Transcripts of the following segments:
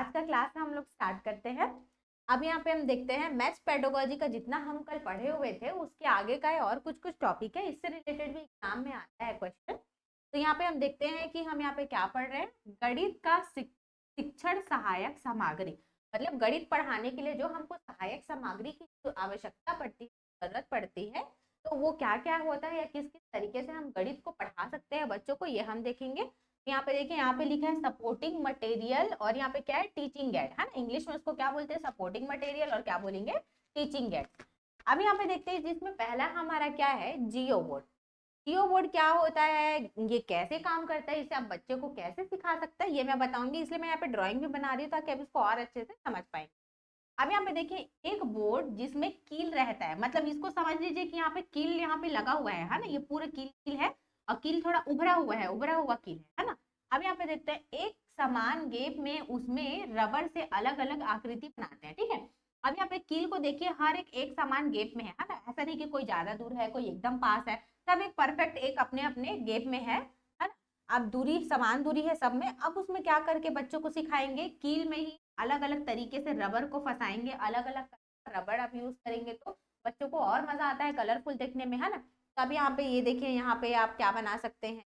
आज का क्लास हम लोग स्टार्ट करते हैं। अब यहाँ पे हम देखते हैं मैथ्स पेडागोजी का जितना हम कल पढ़े हुए थे उसके आगे का है और कुछ कुछ टॉपिक है, इससे रिलेटेड भी एग्जाम में आता है क्वेश्चन। तो यहाँ पे हम देखते हैं कि हम यहाँ पे क्या पढ़ रहे हैं। गणित का शिक्षण सहायक सामग्री, मतलब गणित पढ़ाने के लिए जो हमको सहायक सामग्री की आवश्यकता पड़ती है, जरूरत पड़ती है, तो वो क्या क्या होता है या किस किस तरीके से हम गणित को पढ़ा सकते हैं बच्चों को, ये हम देखेंगे। यहाँ पे देखिए, यहाँ पे लिखा है सपोर्टिंग मटेरियल और यहाँ पे क्या है, टीचिंग एड, है ना। इंग्लिश में उसको क्या बोलते हैं, सपोर्टिंग मटेरियल, और क्या बोलेंगे, टीचिंग एड। अब यहाँ पे देखते हैं जिसमें पहला हमारा क्या है, जियो बोर्ड। जियो बोर्ड क्या होता है, ये कैसे काम करता है, इसे आप बच्चे को कैसे सिखा सकते हैं, ये मैं बताऊंगी। इसलिए मैं यहाँ पे ड्राइंग भी बना रही हूँ ताकि आप इसको और अच्छे से समझ पाए। अब यहाँ पे देखिए, एक बोर्ड जिसमें कील रहता है, मतलब इसको समझ लीजिए कि यहाँ पे कील यहाँ पे लगा हुआ है ना, ये पूरा कील कील है और कील थोड़ा उभरा हुआ है, उभरा हुआ कील है ना। अब यहाँ पे देखते हैं एक समान गेप में उसमें रबर से अलग अलग आकृति बनाते हैं, ठीक है। अब यहाँ पे कील को देखिए, हर एक समान गेप में है ना, ऐसा नहीं कि कोई ज्यादा दूर है कोई एकदम पास है, सब एक परफेक्ट एक अपने अपने गेप में है ना। अब दूरी समान दूरी है सब में। अब उसमें क्या करके बच्चों को सिखाएंगे, कील में ही अलग अलग तरीके से रबर को फंसाएंगे, अलग अलग रबर आप यूज करेंगे तो बच्चों को और मजा आता है कलरफुल देखने में, है ना। तब यहाँ पे ये देखिए, यहाँ पे आप क्या बना सकते हैं,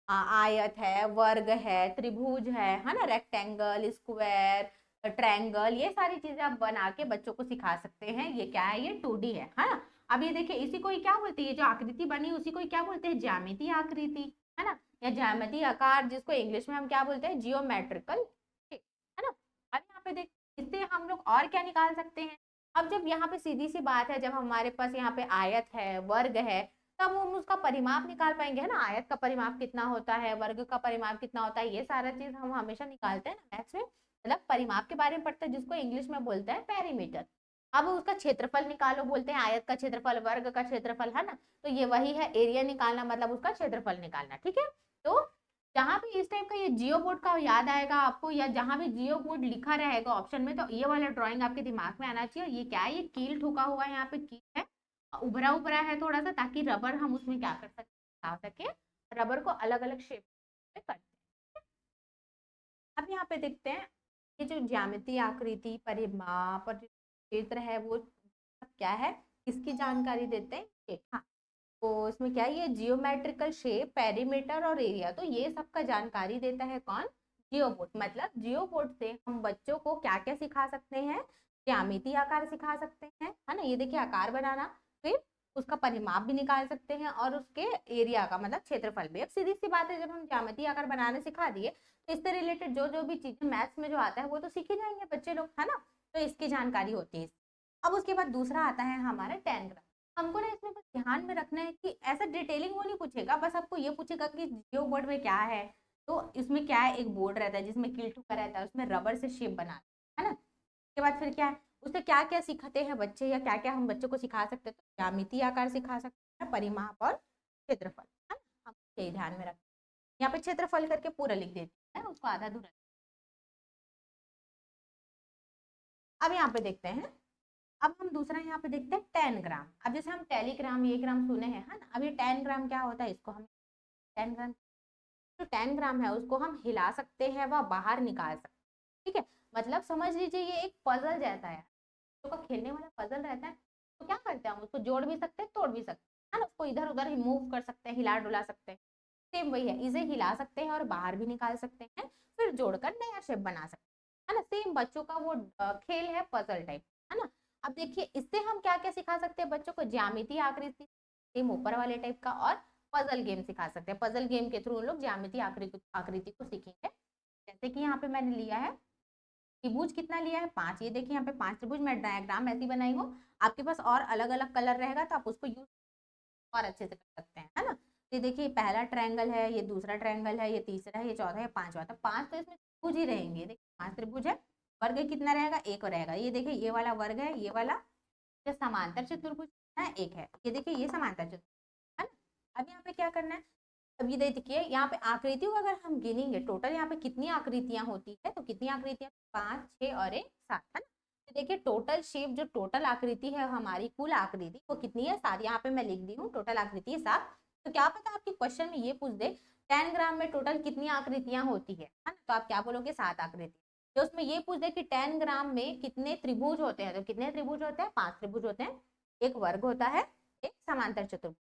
आयत है, वर्ग है, त्रिभुज है ना, रेक्टेंगल, स्क्वायर, ट्रायंगल, ये सारी चीजें आप बना के बच्चों को सिखा सकते हैं। ये क्या है, ये 2D है ना। अब ये देखिए, इसी को ही क्या बोलते हैं, ये जो आकृति बनी उसी को ही क्या बोलते हैं, ज्यामितीय आकृति, है ना, या ज्यामितीय आकार, जिसको इंग्लिश में हम क्या बोलते हैं, जियोमेट्रिकल, है ना। अब यहाँ पे देख, इससे हम लोग और क्या निकाल सकते हैं। अब जब यहाँ पे सीधी सी बात है, जब हमारे पास यहाँ पे आयत है, वर्ग है, तब हम उसका परिमाप निकाल पाएंगे, है ना। आयत का परिमाप कितना होता है, वर्ग का परिमाप कितना होता है, ये सारा चीज हम हमेशा निकालते हैं ना मैथ्स में, मतलब परिमाप के बारे में पढ़ते हैं, जिसको इंग्लिश में बोलते हैं पेरीमीटर। अब उसका क्षेत्रफल निकालो, बोलते हैं आयत का क्षेत्रफल, वर्ग का क्षेत्रफल, है ना। तो ये वही है, एरिया निकालना मतलब उसका क्षेत्रफल निकालना, ठीक है। तो जहां भी इस टाइप का ये जियो बोर्ड का याद आएगा आपको, या जहां भी जियो बोर्ड लिखा रहेगा ऑप्शन में, तो ये वाला ड्राइंग आपके दिमाग में आना चाहिए। ये क्या है, ये कील ठोका हुआ है, यहाँ पे कील है, उभरा उभरा है थोड़ा सा, ताकि रबर हम उसमें क्या कर सकते, आ सके, रबर को अलग अलग शेप में करते हैं। अब यहाँ पे देखते हैं, ये जो ज्यामितीय आकृति, परिमाप और जो क्षेत्र है वो क्या है, इसकी जानकारी देते हैं। हाँ, तो इसमें क्या है, ये जियोमेट्रिकल शेप, पेरीमीटर और एरिया, तो ये सबका जानकारी देता है कौन, जियो बोर्ड। मतलब जियो बोर्ड से हम बच्चों को क्या क्या सिखा सकते हैं, ज्यामितीय आकार सिखा सकते हैं, है ना। ये देखिए, आकार बनाना, फिर उसका परिमाप भी निकाल सकते हैं और उसके एरिया का मतलब क्षेत्रफल भी। अब सीधी सी बात है, जब हम ज्यामितीय आकार बनाने सिखा दिए तो इससे रिलेटेड जो जो भी चीजें मैथ्स में जो आता है वो तो सीख ही जाएंगे बच्चे लोग, है ना। तो इसकी जानकारी होती है। अब उसके बाद दूसरा आता है हमारा टेनग्राम। हमको ना इसमें बस ध्यान में रखना है कि ऐसा डिटेलिंग वो नहीं पूछेगा, बस आपको ये पूछेगा कि जियो बोर्ड में क्या है। तो इसमें क्या है, एक बोर्ड रहता है जिसमें कील ठोका रहता है, उसमें रबर से शेप बना है ना। उसके बाद फिर क्या है, उससे क्या क्या सिखाते हैं बच्चे, या क्या क्या हम बच्चों को सिखा सकते हैं, तो ज्यामितीय आकार सिखा सकते हैं, परिमाप और क्षेत्रफल, है ना। हम यही ध्यान में रखें। यहाँ पे क्षेत्रफल करके पूरा लिख देते हैं, उसको आधा अधूरा। अब यहाँ पे देखते हैं, अब हम दूसरा यहाँ पे देखते हैं 10 ग्राम। अब जैसे हम टेलीग्राम ये ग्राम सुने हैं, है ना। अब ये 10 ग्राम क्या होता है, इसको हम 10 ग्राम, जो 10 ग्राम है उसको हम हिला सकते हैं व बाहर निकाल सकते हैं, ठीक है। मतलब समझ लीजिए ये एक पजल जैसा है, बच्चों का खेलने वाला पजल रहता है। तो क्या करते हैं, हम उसको जोड़ भी सकते हैं, तोड़ भी सकते हैं, है ना। उसको इधर उधर मूव कर सकते हैं, हिला डुला सकते हैं। सेम वही है, इसे हिला सकते हैं और बाहर भी निकाल सकते हैं, फिर जोड़कर नया शेप बना सकते हैं, है ना। सेम बच्चों का वो खेल है, पजल टाइप, है ना। अब देखिए, इससे हम क्या क्या सिखा सकते हैं बच्चों को, ज्यामितीय आकृति, सेम ऊपर वाले टाइप का, और पजल गेम सिखा सकते हैं। पजल गेम के थ्रू लोग ज्यामितीय आकृति को सीखेंगे। जैसे कि यहाँ पे मैंने लिया है त्रिभुज, कितना लिया है, 5। ये देखिए, यहाँ पे 5 त्रिभुज, मैं डायग्राम ऐसी बनाई हूँ। आपके पास और अलग अलग कलर रहेगा तो आप उसको यूज और अच्छे से कर सकते हैं, है ना। ये देखिए, पहला ट्रायंगल है, ये दूसरा ट्रायंगल है, ये तीसरा है, ये चौथा है, पांचवा, तो 5 तो इसमें त्रिभुज ही रहेंगे। देखिए 5 त्रिभुज है, वर्ग कितना रहेगा, एक रहेगा। ये देखिए, ये वाला वर्ग है, ये वाला जो समांतर चतुर्भुज है एक है, ये देखिए ये समांतर चतुर्भुज, है ना। अब यहाँ पे क्या करना है, अब ये देखिए, यहाँ पे आकृतियों को अगर हम गिनेंगे टोटल यहाँ पे कितनी आकृतियां होती है, तो कितनी आकृतियां, 5, 6 और 1, 7, है ना। तो देखिए, टोटल शेप, जो टोटल आकृति है हमारी, कुल आकृति वो कितनी है, 7। यहाँ पे मैं लिख दी हूँ, टोटल आकृति है 7। तो क्या पता आपके क्वेश्चन में ये पूछ दे 10 ग्राम में टोटल कितनी आकृतियां होती है ना, तो आप क्या बोलोगे, 7 आकृति। तो उसमें ये पूछ दे कि 10 ग्राम में कितने त्रिभुज होते हैं, तो कितने त्रिभुज होते हैं, 5 त्रिभुज होते हैं, एक वर्ग होता है, एक समांतर चतुर्भुज,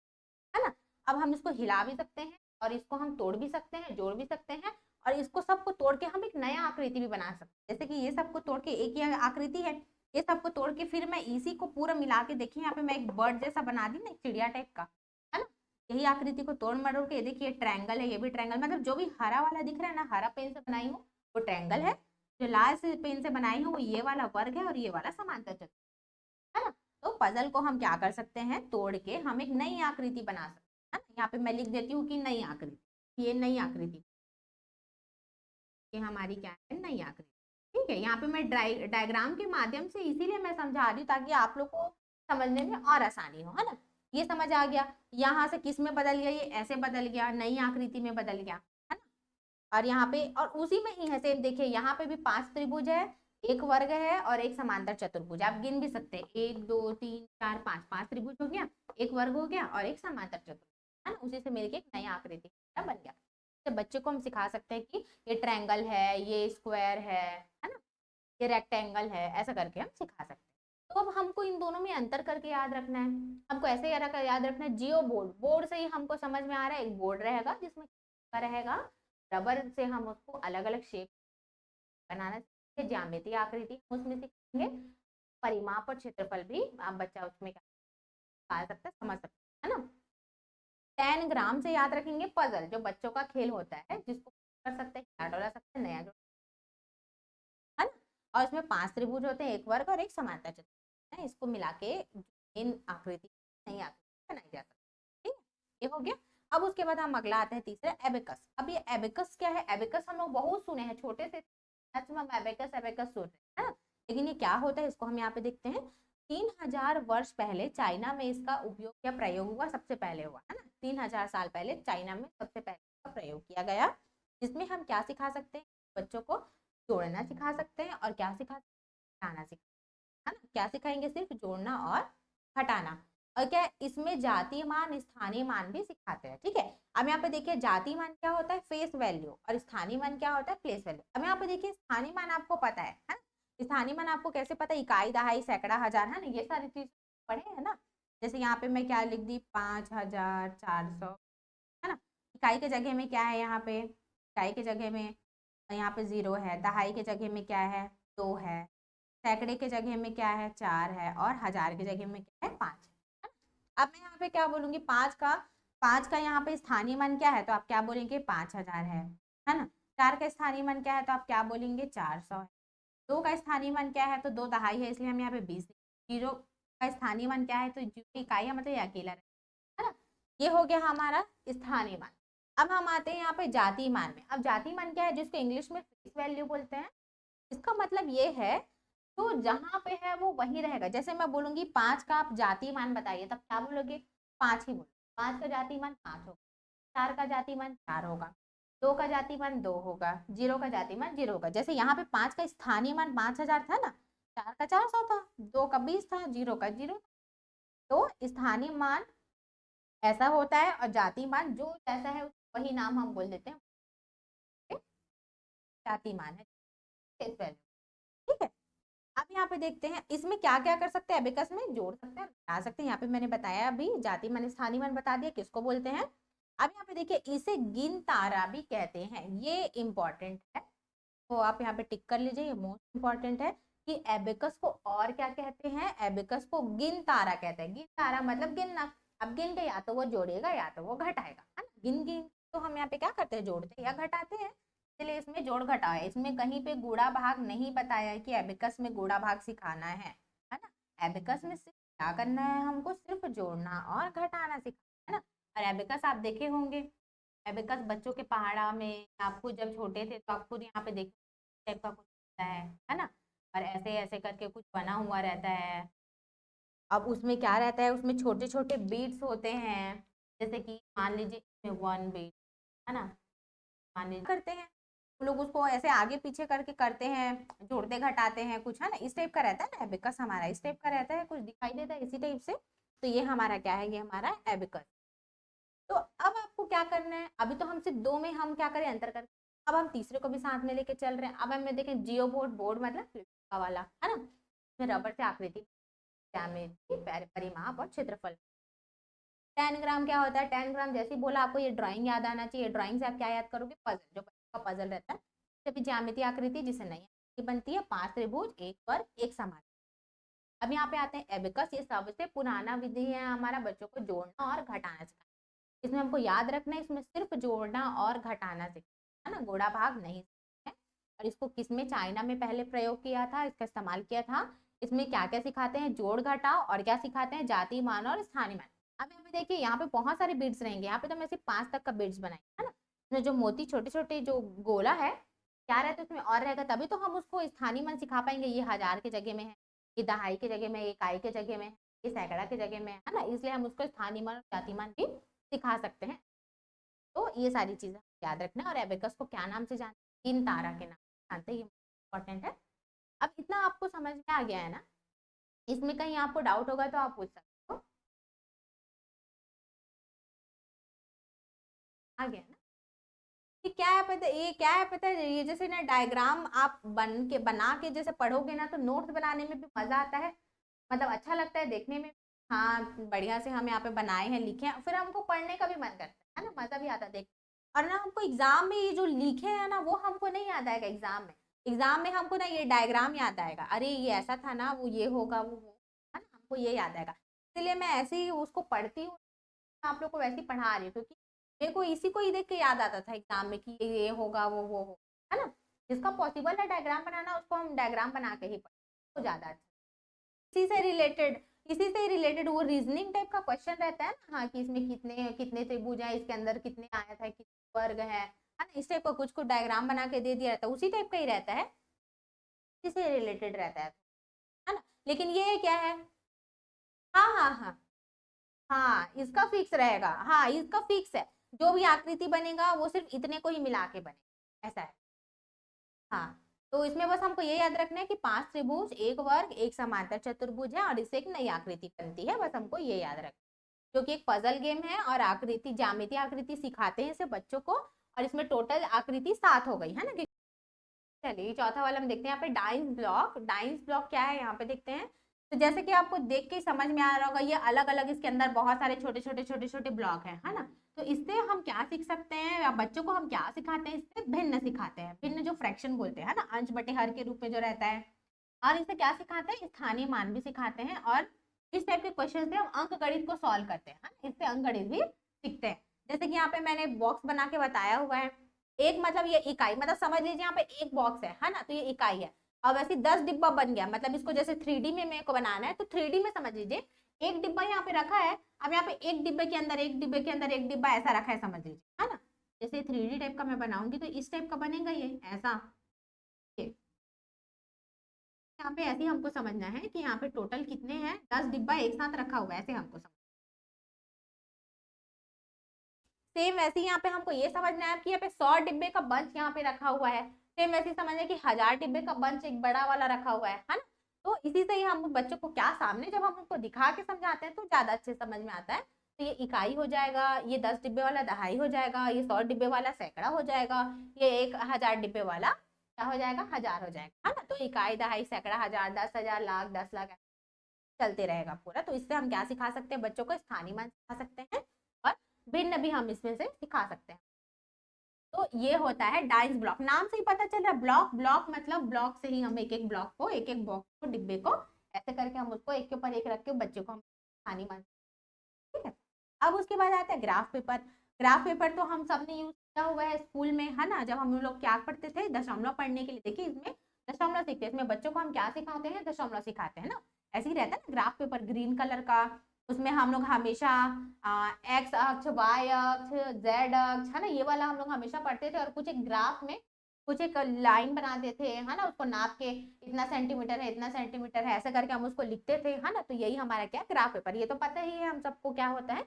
है ना। अब हम इसको हिला भी सकते हैं और इसको हम तोड़ भी सकते हैं, जोड़ भी सकते हैं, और इसको सबको तोड़ के हम एक नया आकृति भी बना सकते हैं। जैसे कि ये सबको तोड़ के एक ही आकृति है, ये सबको तोड़ के फिर मैं इसी को पूरा मिला के, देखिए यहाँ पे मैं एक बर्ड जैसा बना दी ना, एक चिड़िया टाइप का, है ना। यही आकृति को तोड़ मरोड़ के, देखिए ट्रायंगल है, ये भी ट्रायंगल, मतलब जो भी हरा वाला दिख रहा है ना, हरा पेन से बनाई हूँ वो ट्रायंगल है, जो लाल से पेन से बनाई हूँ वो ये वाला वर्ग है, और ये वाला समांतर चतुर्भुज, है ना। तो पजल को हम क्या कर सकते हैं, तोड़ के हम एक नई आकृति बना सकते हैं, है ना। यहाँ पे मैं लिख देती हूँ कि नई आकृति, ये नई आकृति, ये हमारी क्या है, नई आकृति। ठीक है, यहाँ पे मैं डायग्राम के माध्यम से इसीलिए मैं समझा रही हूँ ताकि आप लोग को समझने में और आसानी हो, है ना। ये समझ आ गया, यहाँ से किस में बदल गया, ये ऐसे बदल गया, नई आकृति में बदल गया, है ना। और यहाँ पे और उसी में ही है सेम, देखिए यहाँ पे भी 5 त्रिभुज है, एक वर्ग है और एक समांतर चतुर्भुज, आप गिन भी सकते हैं, 1 2 3 4 5, 5 त्रिभुज हो गया, एक वर्ग हो गया और एक समांतर चतुर्भुज, है ना। उसी से मिलकर एक नया आकृति बन गया। तो बच्चे को हम सिखा सकते हैं कि ये ट्रायंगल है, ये स्क्वायर है ना, ये रेक्टेंगल है, ऐसा करके हम सिखा सकते हैं। तो अब हमको इन दोनों में अंतर करके याद रखना है, हमको ऐसे याद रखना है, जियो बोर्ड, बोर्ड से ही हमको समझ में आ रहा है, एक बोर्ड रहेगा जिसमें रहेगा, रबर से हम उसको अलग अलग शेप बनाना सीखेंगे, ज्यामितीय आकृति उसमें सीखेंगे, परिमाप और क्षेत्रफल भी आप बच्चा उसमें निकाल सकता है, समझ सकता है ना। 10 ग्राम से याद रखेंगे पजल, जो बच्चों का खेल होता है, जिसको कर सकते हैं, क्या डोला सकते हैं, नया जोड़, है ना। और इसमें 5 त्रिभुज होते हैं, एक वर्ग और एक समांतर चतुर्भुज है, इसको मिला के इन आकृति नई आकृति बनाई जा सकती है। ठीक है, ये हो गया। अब उसके बाद हम अगला आते हैं तीसरा, एबेकस। अब ये एबेकस क्या है, एबेकस हम लोग बहुत सुने हैं, छोटे से हम एबेकस एबेकस सुन रहे हैं ना, लेकिन ये क्या होता है इसको हम यहाँ पे देखते हैं। 3000 वर्ष पहले चाइना में इसका उपयोग या प्रयोग हुआ, सबसे पहले हुआ, है ना। 3000 साल पहले चाइना में सबसे पहले इसका प्रयोग किया गया, जिसमें हम क्या सिखा सकते हैं, बच्चों को जोड़ना सिखा सकते हैं, और क्या सिखा, घटाना सिखा, है ना। क्या सिखाएंगे, सिर्फ जोड़ना और घटाना, और क्या इसमें जातीय मान स्थानीय मान भी सिखाते हैं। ठीक है, अब यहाँ पे देखिए जातीय मान क्या होता है, फेस वैल्यू, और स्थानीय मान क्या होता है, प्लेस वैल्यू। अब यहाँ पे देखिए स्थानीय मान आपको पता है ना, स्थानीय मान आपको कैसे पता है, इकाई दहाई सैकड़ा हजार, है ना, ये सारी चीज पढ़े है ना। जैसे यहाँ पे मैं क्या लिख दी, 5400, है ना। इकाई के जगह में क्या है, यहाँ पे इकाई के जगह में यहाँ पे 0 है, दहाई के जगह में क्या है, 2 है, सैकड़े के जगह में क्या है, 4 है, और हजार के जगह में क्या है, 5 है। अब मैं यहाँ पे क्या बोलूंगी, 5 का यहाँ पे स्थानीय मान क्या है, तो आप क्या बोलेंगे, 5000 है ना। 4 का स्थानीय मान क्या है, तो आप क्या बोलेंगे, 400 है। 2 का स्थानीय मान क्या है, तो 2 दहाई है, इसलिए हम यहाँ पे 20। 0 का स्थानीय मान क्या है, तो इकाई है, मतलब ये अकेला है ना। ये हो गया हमारा स्थानीय मान। अब हम आते हैं यहाँ पे जातीय मान में। अब जातीय मान क्या है, जिसको इंग्लिश में फेस वैल्यू बोलते हैं। इसका मतलब ये है, तो जहां पे है वो वही रहेगा। जैसे मैं बोलूंगी 5 का आप जातीय मान बताइए, तब क्या बोलोगे, 5 ही बोलो। 5 का जातीय मान 5 होगा, 4 का जातीय मान 4 होगा, 2 का जातीय मान 2 होगा, 0 का जातीय मान 0 होगा। जैसे यहाँ पे 5 का स्थानीय मान 5000 था ना, 4 का 400 था, 2 का 20 था, 0 का 0। तो स्थानीय मान ऐसा होता है, और जातीय मान जो जैसा है वही नाम हम बोल देते हैं, जातीय मान है, ठीक है। अब यहाँ पे देखते हैं इसमें क्या क्या कर सकते हैं, एबेकस में जोड़ सकते हैं, घटा सकते हैं। यहाँ पे मैंने बताया अभी, जाति मान स्थानीय मान बता दिया किसको बोलते हैं। अब यहाँ पे देखिए, इसे गिन तारा भी कहते हैं, ये इंपॉर्टेंट है, तो आप यहाँ पे टिक कर लीजिए, ये मोस्ट इंपॉर्टेंट है कि एबेकस को और क्या कहते हैं, एबेकस को गिन तारा कहते हैं। गिन तारा मतलब गिनना, अब गिन के या तो वो जोड़ेगा या तो वो घटाएगा, है ना। गिन गिन तो हम यहाँ पे क्या करते हैं, जोड़ते हैं या घटाते हैं, इसलिए इसमें जोड़ घटाव है। इसमें कहीं पे गुणा भाग नहीं बताया है कि एबेकस में गुणा भाग सिखाना है ना। एबेकस में सिर्फ क्या करना है, हमको सिर्फ जोड़ना और घटाना सिखाना है ना। और एबेकस आप देखे होंगे, एबेकस बच्चों के पहाड़ा में, आपको जब छोटे थे तो आप खुद यहाँ पे देख टाइप का कुछ होता है ना। और ऐसे ऐसे करके कुछ बना हुआ रहता है। अब उसमें क्या रहता है, उसमें छोटे छोटे बीट्स होते हैं, जैसे कि मान लीजिए 1 बीट, है ना, मान लीजिए करते हैं लोग उसको ऐसे आगे पीछे करके करते हैं, जोड़ते घटाते हैं कुछ, है ना, इस टाइप का रहता है ना एबेकस हमारा, इस टाइप का रहता है, कुछ दिखाई देता है इसी टाइप से। तो ये हमारा क्या है, ये हमारा एबेकस। तो अब आपको क्या करना है, अभी तो हम सिर्फ दो में हम क्या करें, अंतर कर अब हम तीसरे को भी साथ में लेके चल रहे हैं। अब हमें देखें जियो बोर्ड, बोर्ड मतलब का वाला है ना, इसमें रबर से आकृति, ज्यामिति, परिमाप और क्षेत्रफल। 10 ग्राम क्या होता है? 10 ग्राम जैसे ही बोला आपको ये ड्राइंग याद आना चाहिए। ड्राइंग से आप क्या याद करोगे? पजल, जो बच्चों का पजल रहता है, जब ज्यामिति आकृति जिसे नहीं आकृति बनती है, 5 त्रिभुज, एक वर्ग, एक समान। अब यहाँ पे आते हैं एबेकस। ये सबसे पुराना विधि है हमारा बच्चों को जोड़ना और घटाना सिखाना। इसमें हमको याद रखना है, इसमें सिर्फ जोड़ना और घटाना सिखाना है ना, गुणा भाग नहीं है। और इसको किसमें? चाइना में पहले प्रयोग किया था, इसका इस्तेमाल किया था। इसमें क्या क्या सिखाते हैं? जोड़ घटाओ, और क्या सिखाते हैं? जातीय मान और स्थानीय मान। अब यहाँ पे देखिए, यहाँ पे बहुत सारे बिट्स रहेंगे। यहाँ पे तो मैं सिर्फ 5 तक का बिट्स बनाई है ना। इसमें जो मोती छोटे छोटे जो गोला है क्या रहता है उसमें और रहेगा, तभी तो हम उसको स्थानीय मान सिखा पाएंगे। ये हजार के जगह में है, ये दहाई के जगह में, ये इकाई के जगह में, ये सैकड़ा के जगह में है ना, इसलिए हम उसको स्थानीय मान और जातीय मान भी सिखा सकते हैं। तो ये सारी चीजें याद रखना। और एबेकस को क्या नाम से जानते हैं? 3 तारा के नाम से जानते हैं, ये इंपॉर्टेंट है। अब इतना आपको समझ में आ गया है ना? इसमें कहीं आपको डाउट होगा तो आप पूछ सकते हो। आ गया ना? ये क्या है पता है? ये क्या है पता है? ये जैसे ना डायग्राम आप बना के जैसे पढ़ोगे ना, तो नोट्स बनाने में भी मजा आता है, मतलब अच्छा लगता है देखने में। हाँ, बढ़िया से हम यहाँ पे बनाए हैं, लिखे हैं, फिर हमको पढ़ने का भी मन करता है ना, मजा भी आता है देख। और ना हमको एग्जाम में ये जो लिखे हैं ना, वो हमको नहीं याद आएगा एग्जाम में। एग्जाम में हमको ना ये डायग्राम याद आएगा, अरे ये ऐसा था ना, वो ये होगा, वो है ना, हमको ये याद आएगा। इसलिए मैं ऐसे ही उसको पढ़ती हूँ, आप लोग को वैसे ही पढ़ा रही हूँ, क्योंकि मेरे को इसी को ही देख के याद आता था एग्जाम में कि ये होगा, वो हो, है ना। जिसका पॉसिबल है डायग्राम बनाना, उसको हम डायग्राम बना के ही पढ़ें तो ज्यादा अच्छा। इसी से रिलेटेड वो रीजनिंग टाइप का क्वेश्चन रहता है ना, हाँ, कि इसमें कितने कितने त्रिभुज है, इसके अंदर कितने आयत है, कितने वर्ग है ना, इस टाइप का कुछ कुछ डायग्राम बना के दे दिया रहता है, उसी टाइप का ही रहता है, इसी से रिलेटेड रहता है ना। लेकिन ये क्या है? हाँ हाँ हाँ हाँ, इसका फिक्स रहेगा, हाँ इसका फिक्स है। जो भी आकृति बनेगा वो सिर्फ इतने को ही मिला के बनेगा, ऐसा है। हाँ, तो इसमें बस हमको ये याद रखना है कि 5 त्रिभुज, एक वर्ग, एक समांतर चतुर्भुज है, और इससे एक नई आकृति बनती है, बस हमको ये याद रखना, क्योंकि एक पजल गेम है और आकृति, ज्यामितीय आकृति सिखाते हैं इसे बच्चों को, और इसमें टोटल आकृति 7 हो गई है ना। चलिए चौथा वाला हम देखते हैं यहाँ पे डाइस ब्लॉक। डाइस ब्लॉक क्या है यहाँ पे देखते हैं। तो जैसे कि आपको देख के समझ में आ रहा होगा, ये अलग अलग इसके अंदर बहुत सारे छोटे छोटे छोटे छोटे ब्लॉक है ना। तो इससे हम क्या सीख सकते हैं, या बच्चों को हम क्या सिखाते हैं? इससे भिन्न सिखाते हैं, भिन्न जो फ्रैक्शन बोलते हैं ना, अंश बटे हर के रूप में जो रहता है। और इससे क्या सिखाते हैं? स्थानीय मान भी सिखाते हैं, और इस टाइप के क्वेश्चन से हम अंक गणित को सॉल्व करते हैं, इससे अंक गणित भी सीखते हैं। जैसे कि यहाँ पे मैंने बॉक्स बना के बताया हुआ है, एक मतलब ये इकाई, मतलब समझ लीजिए यहाँ पे एक बॉक्स है ना, तो ये इकाई है। अब ऐसे 10 डिब्बा बन गया, मतलब इसको जैसे 3D में मेरे को बनाना है, तो 3D में समझ लीजिए एक डिब्बा यहाँ पे रखा है। अब यहाँ पे एक डिब्बे के अंदर एक डिब्बे के अंदर एक डिब्बा ऐसा रखा है, समझ लीजिए, है ना। जैसे 3D टाइप का मैं बनाऊंगी तो इस टाइप का बनेगा ये ऐसा। यहाँ पे ऐसे ही हमको समझना है कि यहाँ पे टोटल कितने हैं, 10 डिब्बा एक साथ रखा हुआ है, ऐसे हमको समझ। सेम वैसे ही यहाँ पे हमको ये समझना है कि यहाँ पे 100 डिब्बे का बंच यहाँ पे रखा हुआ है। सेम वैसे ही समझना है कि 1000 डिब्बे का बंच एक बड़ा वाला रखा हुआ है ना। तो इसी से ही हम बच्चों को क्या सामने जब हम उनको दिखा के समझाते हैं तो ज्यादा अच्छे समझ में आता है। तो ये इकाई हो जाएगा, ये 10 डिब्बे वाला दहाई हो जाएगा, ये 100 डिब्बे वाला सैकड़ा हो जाएगा, ये 1000 डिब्बे वाला क्या हो जाएगा? 1000 हो जाएगा, है ना। तो इकाई, दहाई, सैकड़ा, 1000, 10,000, लाख, 10 लाख चलते रहेगा पूरा। तो इससे हम क्या सिखा सकते हैं बच्चों को? स्थानीय मान सिखा सकते हैं, और भिन्न भी हम इसमें से सिखा सकते हैं। तो ये होता है डाइस ब्लॉक। नाम से ही पता चल रहा है, ब्लॉक, ब्लॉक मतलब ब्लॉक से ही हम एक एक ब्लॉक को, एक एक बॉक्स को, डिब्बे को ऐसे करके हम उसको एक के ऊपर एक रख के बच्चों को हम स्थानीय मान, ठीक है। अब उसके बाद आता है ग्राफ पेपर। ग्राफ पेपर तो हम सबने यूज किया हुआ है स्कूल में, है ना। जब हम लोग क्या पढ़ते थे, दशमलव पढ़ने के लिए, देखिए इसमें दशमलव सीखते हैं। इसमें बच्चों को हम क्या सिखाते हैं? दशमलव सिखाते हैं ना। ऐसे ही रहता है ना ग्राफ पेपर, ग्रीन कलर का। उसमें हम लोग हमेशा एक्स अक्ष, वाई अक्ष, जेड अक्ष, है ना, ये वाला हम लोग हमेशा पढ़ते थे। और कुछ एक ग्राफ में कुछ एक लाइन बनाते थे, है ना, उसको नाप के इतना सेंटीमीटर है, इतना सेंटीमीटर है, ऐसे करके हम उसको लिखते थे, है ना। तो यही हमारा क्या, ग्राफ पेपर। ये तो पता ही है हम सबको क्या होता है।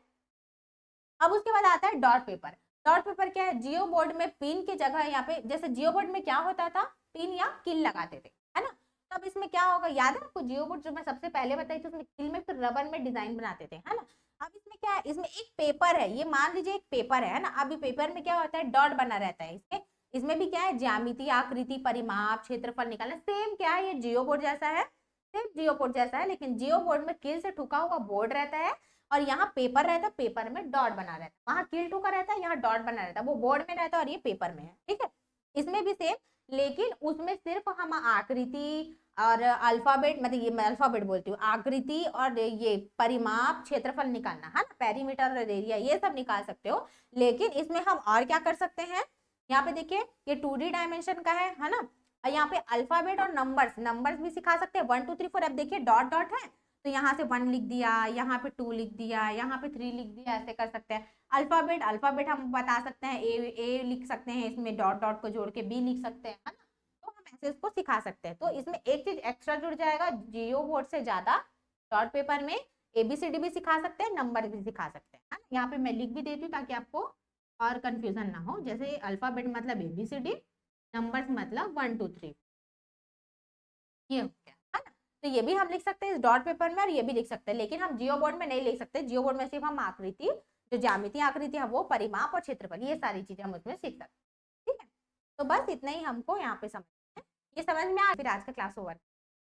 अब उसके बाद आता है डॉट पेपर। डॉट पेपर क्या है? जियो बोर्ड में पिन की जगह, यहाँ पे जैसे जियो बोर्ड में क्या होता था, पिन या किल लगाते थे, है ना। तब इसमें क्या होगा, याद है आपको? जियो बोर्ड जो मैं सबसे पहले बताई थी, उसमें किल में फिर रबर में डिजाइन बनाते थे, है ना। अब इसमें क्या है? इसमें एक पेपर है, ये मान लीजिए एक पेपर है ना। अब ये पेपर में क्या होता है? डॉट बना रहता है, इसके इसमें भी क्या है, ज्यामिति, आकृति, परिमाप, क्षेत्रफल निकालना। सेम क्या है, ये जियो बोर्ड जैसा है, सेम जियो बोर्ड जैसा है, लेकिन जियो बोर्ड में कील से ठुका हुआ बोर्ड रहता है और यहाँ पेपर रहता है, पेपर में डॉट बना रहता है। वहां कील ठुका रहता है, यहाँ डॉट बना रहता है, वो बोर्ड में रहता है और ये पेपर में है, ठीक है। इसमें भी सेम, लेकिन उसमें सिर्फ हम आकृति और अल्फाबेट, मतलब ये मैं अल्फाबेट बोलती हूँ, आकृति और ये परिमाप, क्षेत्रफल निकालना है ना, पेरीमीटर और एरिया, ये सब निकाल सकते हो। लेकिन इसमें हम और क्या कर सकते हैं, यहाँ पे देखिए ये 2D डायमेंशन का है ना, और यहाँ पे अल्फाबेट और नंबर्स भी सिखा सकते हैं, 1 2 3 4। अब देखिए डॉट डॉट है तो यहाँ से 1 लिख दिया, यहाँ पे 2 लिख दिया, यहाँ पे 3 लिख दिया, ऐसे कर सकते हैं। अल्फाबेट हम बता सकते हैं, ए लिख सकते हैं, इसमें डॉट डॉट को जोड़ के बी लिख सकते हैं, है ना। तो हम ऐसे इसको सिखा सकते हैं। तो इसमें एक चीज एक्स्ट्रा जुड़ जाएगा जियो बोर्ड से ज्यादा, डॉट पेपर में ABCD भी सिखा सकते हैं, नंबर भी सिखा सकते हैं, है ना। यहाँ पे मैं लिख भी देती हूँ ताकि आपको और कंफ्यूजन ना हो। जैसे अल्फाबेट मतलब ABCD, नंबर्स मतलब 1 2 3, ये हो गया, है ना। तो ये भी हम लिख सकते हैं इस डॉट पेपर में और ये भी लिख सकते हैं, लेकिन हम जियो बोर्ड में नहीं लिख सकते। जियो बोर्ड में सिर्फ हम आकृति, जो ज्यामितीय आकृति है वो, परिमाप और क्षेत्रफल, ये सारी चीजें हम उसमें सीख सकते हैं, ठीक है। तो बस इतना ही हमको यहाँ पे समझना है। ये समझ में आ, फिर आज का क्लास ओवर।